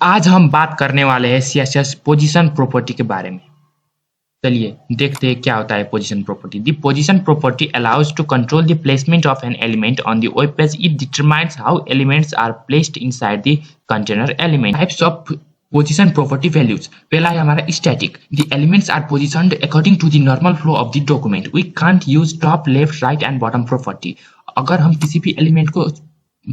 आज हम बात करने वाले हैं सीएसएस पोजीशन प्रॉपर्टी के बारे में। चलिए देखते हैं क्या होता है position property. The position property allows to control the placement of an element on the web page. It determines how elements are placed inside the container element. Types of position property values. पहला है हमारा static. The elements are positioned according to the normal flow of the document. We can't use top, left, right and bottom property. अगर हम किसी भी element को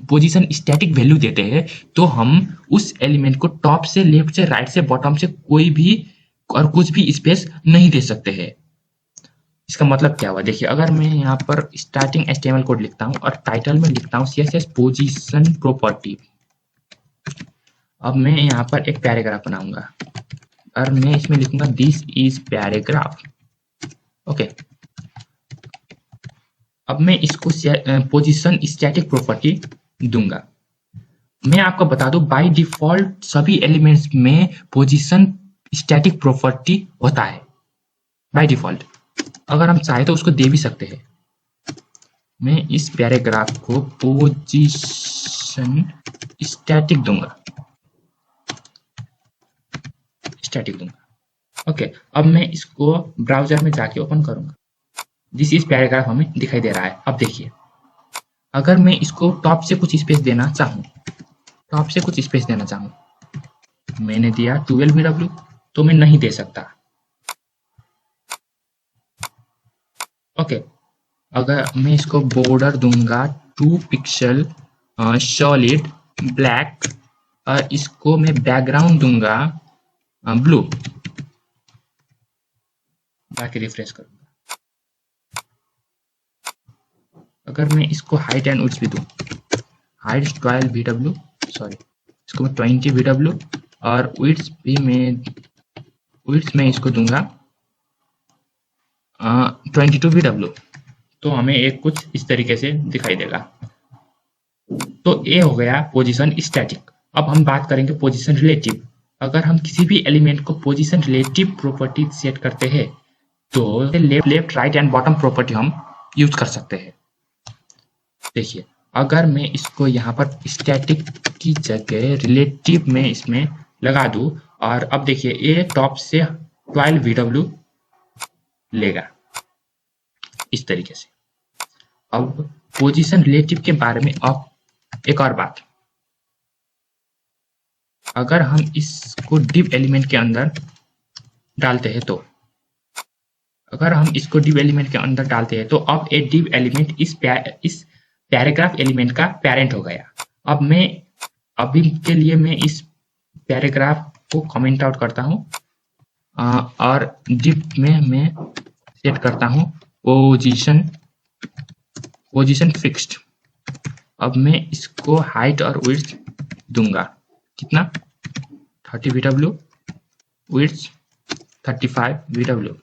position static value देते हैं तो हम उस एलिमेंट को टॉप से, लेफ्ट से, राइट से, बॉटम से कोई भी और कुछ भी स्पेस नहीं दे सकते हैं। इसका मतलब क्या हुआ, देखिए अगर मैं यहाँ पर स्टार्टिंग HTML कोड लिखता हूँ और टाइटल में लिखता हूँ CSS पोजीशन प्रॉपर्टी। अब मैं यहाँ पर एक पैराग्राफ बनाऊंगा और मैं इसमें लिखूंगा दिस इज पैराग्राफ। ओके, अब मैं इसको पोजीशन स्टैटिक प्रॉपर्टी दूंगा। मैं आपको बता दूं बाय डिफॉल्ट सभी एलिमेंट्स में पोजीशन स्टैटिक प्रॉपर्टी होता है बाय डिफॉल्ट। अगर हम चाहे तो उसको दे भी सकते हैं। मैं इस पैराग्राफ को पोजीशन स्टैटिक दूंगा, ओके, अब मैं इसको ब्राउजर में जाके ओपन करूंगा। दिस इज पैराग्राफ हमें दिखाई दे रहा है। अब देखिए अगर मैं इसको टॉप से कुछ स्पेस देना चाहूँ, मैंने दिया 12 VW, तो मैं नहीं दे सकता। ओके, अगर मैं इसको बॉर्डर दूंगा 2 पिक्सल सॉलिड ब्लैक और इसको मैं बैकग्राउंड दूंगा ब्लू, जाके रिफ्रेश करूंगा। अगर मैं इसको हाइट एंड विड्थ भी दूं, हाइट 12 VW, सॉरी इसको मैं 20 VW और विड्थ में इसको दूंगा 22 VW, तो हमें एक कुछ इस तरीके से दिखाई देगा। तो ये हो गया पोजीशन स्टैटिक। अब हम बात करेंगे पोजीशन रिलेटिव। अगर हम किसी भी एलिमेंट को पोजीशन रिलेटिव प्रॉपर्टी सेट करते हैं तो left, right and bottom property हम यूज कर सकते हैं। देखिए अगर मैं इसको यहाँ पर स्टैटिक की जगह रिलेटिव में इसमें लगा दूं और अब देखिए ये टॉप से 12 VW लेगा इस तरीके से। अब पोजीशन रिलेटिव के बारे में अब एक और बात, अगर हम इसको डिव एलिमेंट के अंदर डालते हैं तो अब एक डिव एलिमेंट इस पैराग्राफ एलिमेंट का पेरेंट हो गया। अब मैं अभी के लिए मैं इस पैराग्राफ को कमेंट आउट करता हूं और डिव में मैं सेट करता हूं पोजीशन फिक्स्ड। अब मैं इसको हाइट और विड्थ दूंगा, कितना 30 VW, width 35 VW,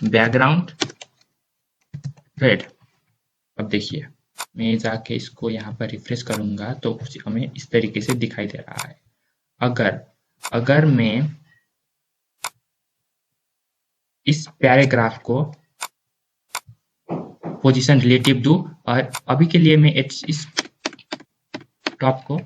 background red. अब देखिए मैं जाके इसको यहाँ पर रिफ्रेश करूंगा तो कुछ हमें इस तरीके से दिखाई दे रहा है। अगर मैं इस पैराग्राफ को पोजीशन रिलेटिव दूं और अभी के लिए मैं इस टॉप को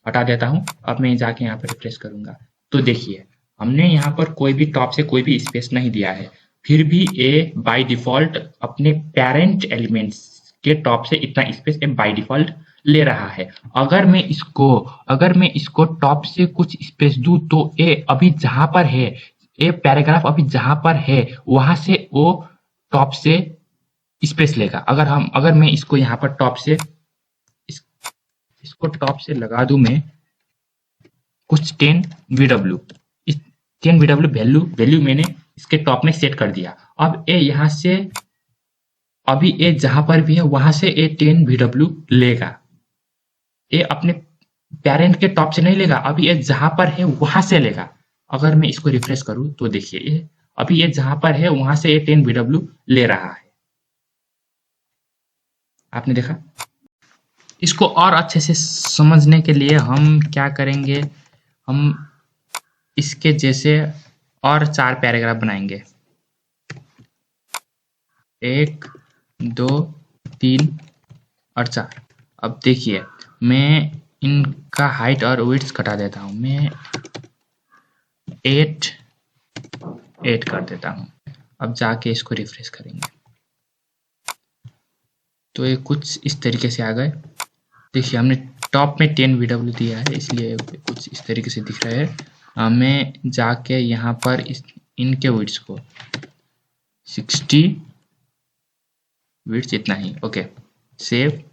हटा देता हूं। अब मैं जाके यहाँ पर रिफ्रेश करूंगा तो देखिए हमने यहाँ पर कोई भी टॉप से कोई भी स्पेस नहीं दिया है, फिर भी ए बाय डिफॉल्ट अपने पेरेंट एलिमेंट्स के टॉप से इतना स्पेस ए बाय डिफॉल्ट ले रहा है। अगर मैं इसको टॉप से कुछ स्पेस दूं तो ए अभी जहां पर है, ए पैराग्राफ अभी जहां पर है वहां से वो टॉप से स्पेस लेगा। अगर मैं इसको यहाँ पर टॉप से इसको टॉप से लगा दूं मैं कुछ 10 VW, इस 10 VW वैल्यू मैंने इसके टॉप में सेट कर दिया। अब ये यहाँ से अभी ये जहां पर भी है वहां से ये 10 VW लेगा। ये अपने पेरेंट के टॉप से नहीं लेगा, अभी ये जहां पर है वहां से लेगा। अगर मैं इसको रिफ्रेश करूं तो देखिए अभी ये जहां पर है वहां से ये 10 VW ले रहा है। आपने देखा। इसको और अच्छे से समझने के लिए हम क्या करेंगे, हम इसके जैसे और 4 पैराग्राफ बनाएंगे, 1 2 3 और 4। अब देखिए मैं इसका हाइट और विड्थ घटा देता हूँ मैं 8 कर देता हूँ। अब जाके इसको रिफ्रेश करेंगे तो ये कुछ इस तरीके से आ गए। देखिए हमने टॉप में 10 VW दिया है इसलिए कुछ इस तरीके से दिख रहा है। मैं जाके यहाँ पर इनके विड्थ को 60 विड्थ इतना ही, ओके सेव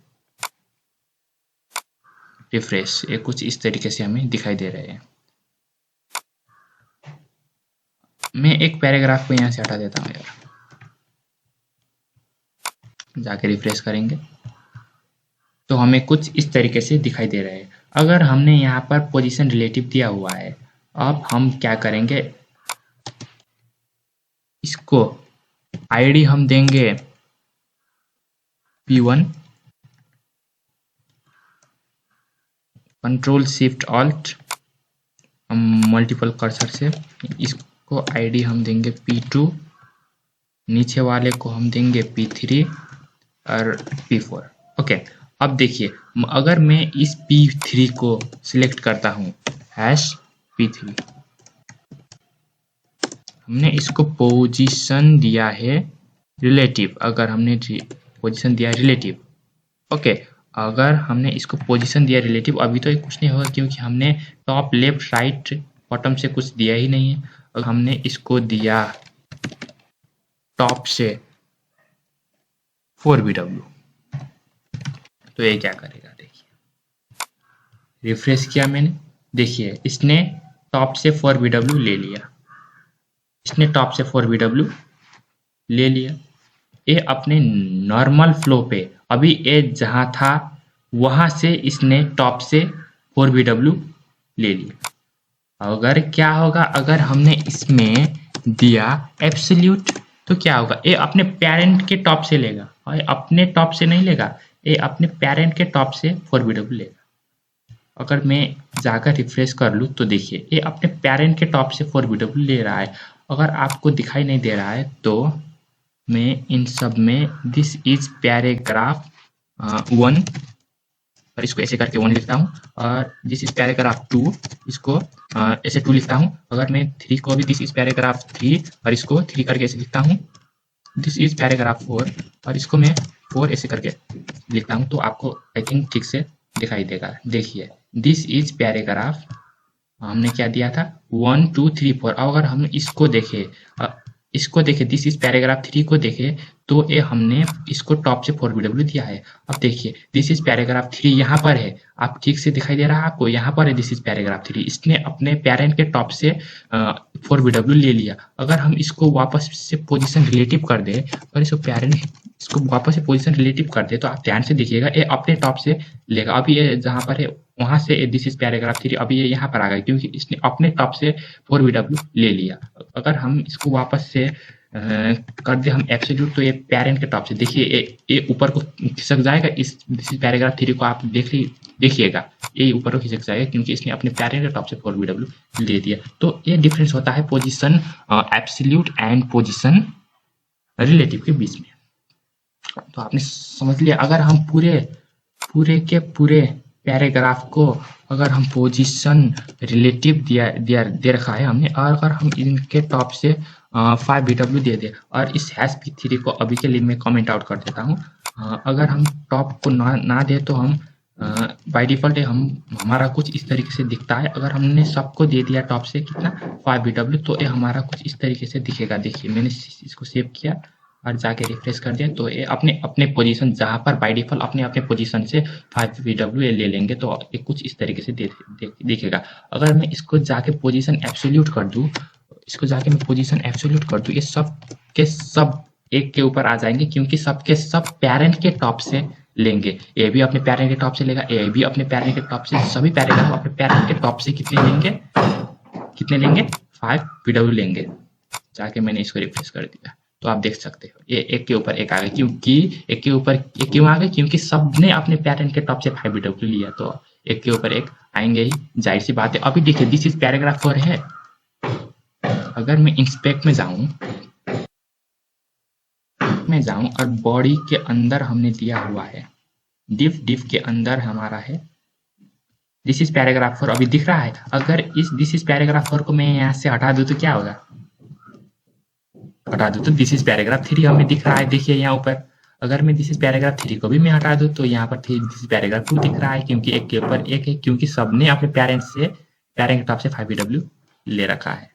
रिफ्रेश, ये कुछ इस तरीके से हमें दिखाई दे रहे हैं। मैं एक पैराग्राफ को यहाँ से हटा देता हूँ यार, जाके रिफ्रेश करेंगे तो हमें कुछ इस तरीके से दिखाई दे रहा है। अगर हमने यहाँ पर पोजीशन रिलेटिव दिया हुआ है, अब हम क्या करेंगे, इसको आईडी हम देंगे P1, कंट्रोल शिफ्ट ऑल्ट, हम मल्टीपल कर्सर से इसको आईडी हम देंगे P2, नीचे वाले को हम देंगे P3 और P4। ओके अब देखिए अगर मैं इस P3 को सिलेक्ट करता हूँ #P3, हमने इसको पोजीशन दिया है रिलेटिव, अगर हमने पोजीशन दिया है रिलेटिव, ओके अगर हमने इसको पोजीशन दिया रिलेटिव, अभी तो ये कुछ नहीं होगा क्योंकि हमने टॉप लेफ्ट राइट बॉटम से कुछ दिया ही नहीं है। अगर हमने इसको दिया टॉप से 4 VW तो ये क्या करेगा, देखिए रिफ्रेश किया मैंने, देखिए इसने टॉप से 4 VW ले लिया, इसने टॉप से 4 VW ले लिया। ये अपने नॉर्मल फ्लो पे अभी ये जहां था वहां से इसने टॉप से 4 VW ले लिया। अगर क्या होगा, अगर हमने इसमें दिया एब्सोल्यूट तो क्या होगा, ये अपने पेरेंट के टॉप से लेगा और अपने टॉप से नहीं लेगा, ये अपने पेरेंट के टॉप से 4 VW लेगा। अगर मैं जाकर रिफ्रेश कर लूँ तो देखिए ये अपने पेरेंट के टॉप से 4 VW ले रहा है। अगर आपको दिखाई नहीं दे रहा है तो मैं इन सब में दिस इज पैराग्राफ 1 और इसको ऐसे करके 1 लिखता हूँ, और दिस इज पैराग्राफ 2 इसको ऐसे 2 लिखता हूँ। अगर मैं 3 को भी दिस इज पैराग्राफ 3 और इसको 3 करके ऐसे लिखता हूँ, दिस इज पैराग्राफ 4 और इसको मैं 4 ऐसे करके लिखता हूँ तो आपको आई थिंक ठीक से दिखाई देगा। देखिए दिस इज पैराग्राफ, हमने क्या दिया था 1 2 3 4। अगर हम इसको देखें दिस इज पैराग्राफ 3 को देखें तो ये हमने इसको टॉप से 4 VW दिया है। अब देखिए दिस इज पैराग्राफ 3 यहाँ पर है, आप ठीक से दिखाई दे रहा है आपको, यहाँ पर है दिस इज पैराग्राफ 3, इसने अपने पेरेंट के टॉप से 4 VW ले लिया। अगर हम इसको वापस से पोजीशन रिलेटिव कर दे और इसको वापस से पोजीशन रिलेटिव कर दे तो आप ध्यान से देखिएगा ये अपने टॉप से लेगा। अभी ये जहाँ पर है वहां से दिस इज पैराग्राफ 3 अभी ये यहाँ पर आ गया क्योंकि इसने अपने टॉप से 4 VW ले लिया। अगर हम इसको वापस से कर दे हम एब्सोल्यूट तो ये पेरेंट के टॉप से देखिए ये ऊपर को खिसक जाएगा। दिस इज पैराग्राफ 3 को आप देखिएगा ये ऊपर को खिसक जाएगा क्योंकि इसने अपने पेरेंट के टॉप से 4 VW ले दिया। तो ये डिफरेंस होता है position absolute and position relative के बीच में। तो आपने समझ लिया, अगर हम पूरे के पूरे पैराग्राफ को अगर हम पोजीशन रिलेटिव दे रखा है हमने, और अगर हम इनके टॉप से 5 VW दे दे और इस #P3 को अभी के लिए मैं कमेंट आउट कर देता हूँ। अगर हम टॉप को ना दे तो हम बाय डिफॉल्ट हमारा कुछ इस तरीके से दिखता है। अगर हमने सबको दे दिया टॉप से कितना 5 VW तो ये हमारा कुछ इस तरीके से दिखेगा। देखिए मैंने इसको सेव किया और जाके रिफ्रेश कर दिया तो ये अपने पोजीशन जहाँ पर बाय डिफॉल्ट अपने पोजीशन से 5 VW ले लेंगे तो ये कुछ इस तरीके से दिखेगा। अगर मैं इसको जाके पोजीशन एब्सोल्यूट कर दूँ, ये सब के सब एक के ऊपर आ जाएंगे क्योंकि सब के सब पेरेंट के टॉप से लेंगे। ये भी अपने पेरेंट के टॉप से लेगा, ये भी अपने पेरेंट के टॉप से, सभी पैराग्राफ अपने पेरेंट के टॉप से कितने लेंगे 5 VW लेंगे। जाके मैंने इसको रिफ्रेश कर दिया तो आप देख सकते हो ये एक के ऊपर एक आ गए। क्योंकि एक के ऊपर एक क्यों आ गए, क्योंकि सबने अपने पेरेंट के टॉप से 5 VW लिया तो एक के ऊपर एक आएंगे ही, जाहिर सी बात है। अभी देखिए दिस इज पैराग्राफ 4 है। अगर मैं इंस्पेक्ट में जाऊं और बॉडी के अंदर हमने दिया हुआ है डिफ के अंदर हमारा है दिस इज पैराग्राफ 4 अभी दिख रहा है। अगर इस दिस इज पैराग्राफ 4 को मैं यहाँ से हटा दूं तो क्या होगा, हटा दूं तो दिस इज पैराग्राफ 3 हमें दिख रहा है। देखिए यहाँ ऊपर अगर मैं दिस इज पैराग्राफ 3 को भी मैं हटा दूं तो यहाँ पर दिस इज पैराग्राफ 2 दिख रहा है, क्योंकि एक के ऊपर एक है, क्योंकि सबने अपने पैरेंट टॉप से 5W ले रखा है।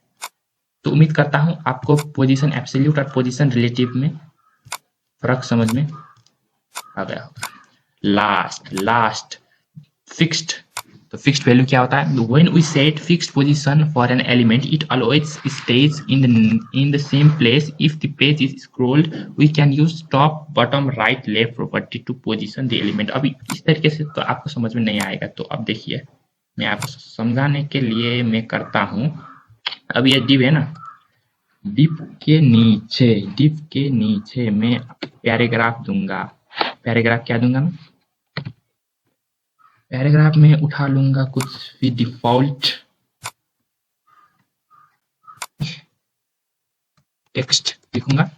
तो उम्मीद करता हूं आपको पोजीशन एब्सोल्यूट और पोजीशन रिलेटिव में फर्क समझ में आ गया होगा। Last fixed. तो फिक्स्ड वैल्यू क्या होता है, when we set fixed position for an element it always stays in the same place. If the page is scrolled we can use top bottom right left property to position the element. अभी इस तरीके से तो आपको समझ में नहीं आएगा, तो अब देखिए मैं आपको समझाने के लिए मैं करता हूं। अब ये div है ना, div के नीचे मैं पैराग्राफ दूंगा। पैराग्राफ क्या दूंगा मैं, पैराग्राफ में उठा लूंगा कुछ भी डिफॉल्ट टेक्स्ट लिखूंगा,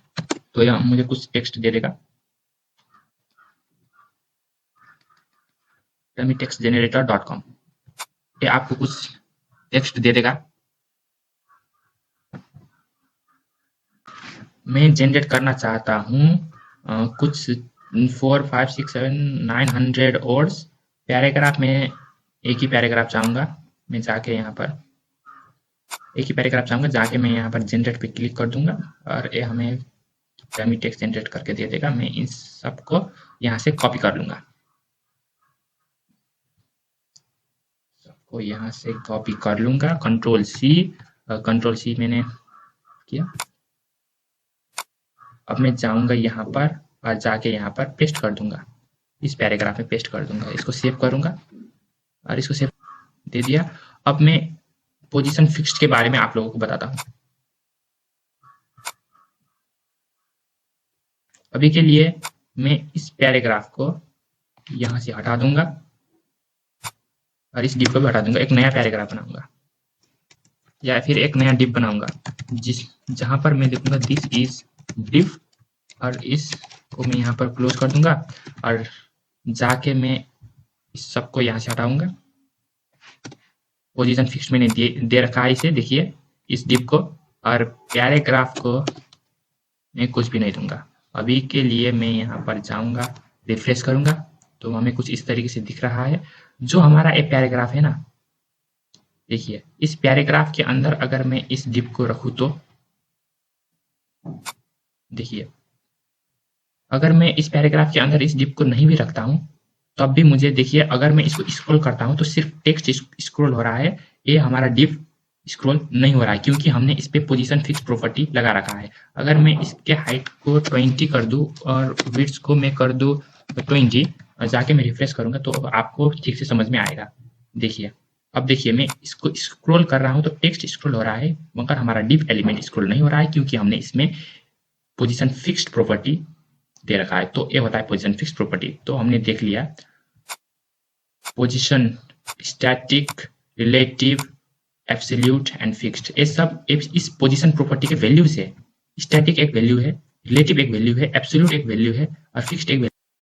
तो यहाँ मुझे कुछ टेक्स्ट दे देगा। TextGenerator.com ये आपको कुछ टेक्स्ट दे देगा। मैं जनरेट करना चाहता हूँ कुछ 4, 5, 6, 7, 900 वर्ड्स। पैराग्राफ में एक ही पैराग्राफ चाहूंगा, मैं जाके यहाँ पर एक ही पैराग्राफ चाहूंगा, जाके मैं यहाँ पर जनरेट पे क्लिक कर दूंगा और ये हमें डमी टेक्स्ट जनरेट करके दे देगा। मैं इन सबको यहाँ से कॉपी कर लूंगा, सबको यहाँ से कॉपी कर लूंगा। कंट्रोल सी मैंने किया। अब मैं जाऊंगा यहाँ पर और जाके यहाँ पर पेस्ट कर दूंगा, इस पैराग्राफ में पेस्ट कर दूंगा। इसको सेव करूंगा और इसको सेव दे दिया। अब मैं पोजीशन फिक्स्ड के बारे में आप लोगों को बताता हूं। अभी के लिए मैं इस पैराग्राफ को यहां से हटा दूंगा और इस div को भी हटा दूंगा। एक नया पैराग्राफ बनाऊंगा या फिर एक नया div बनाऊंगा जहां पर मैं लिखूंगा दिस इज div और इसको मैं यहाँ पर क्लोज कर दूंगा और जाके मैं इस सबको यहाँ से हटाऊंगा। पोजीशन फिक्स मैंने दे रखा है इसे, देखिए इस div को, और पैराग्राफ को मैं कुछ भी नहीं दूंगा। अभी के लिए मैं यहाँ पर जाऊंगा, रिफ्रेश करूंगा तो हमें कुछ इस तरीके से दिख रहा है। जो हमारा एक पैराग्राफ है ना, देखिए इस पैराग्राफ के अंदर अगर मैं इस div को रखूं तो देखिए, अगर मैं इस पैराग्राफ के अंदर इस div को नहीं भी रखता हूं तब भी मुझे देखिए, अगर मैं इसको स्क्रॉल करता हूं तो सिर्फ टेक्स्ट स्क्रॉल हो रहा है, ये हमारा div स्क्रॉल नहीं हो रहा है क्योंकि हमने इस पे पोजीशन फिक्स प्रॉपर्टी लगा रखा है। अगर मैं इसके हाइट को 20 कर दूं और विड्थ को मैं कर दूं 20 और जाके मैं रिफ्रेश करूंगा तो आपको ठीक से समझ में आएगा। देखिए अब देखिए मैं इसको स्क्रॉल कर रहा हूं तो टेक्स्ट स्क्रॉल हो रहा है मगर हमारा div एलिमेंट स्क्रॉल नहीं हो रहा है क्योंकि हमने इसमें पोजीशन फिक्स्ड प्रॉपर्टी दे रखा है। तो ये होता है पोजीशन फिक्स्ड प्रॉपर्टी। तो हमने देख लिया position, static, relative, absolute and fixed. ये सब इस पोजीशन प्रॉपर्टी के वैल्यूज है। स्टैटिक एक वैल्यू है, रिलेटिव एक वैल्यू है, एब्सोल्यूट एक वैल्यू है और फिक्स्ड एक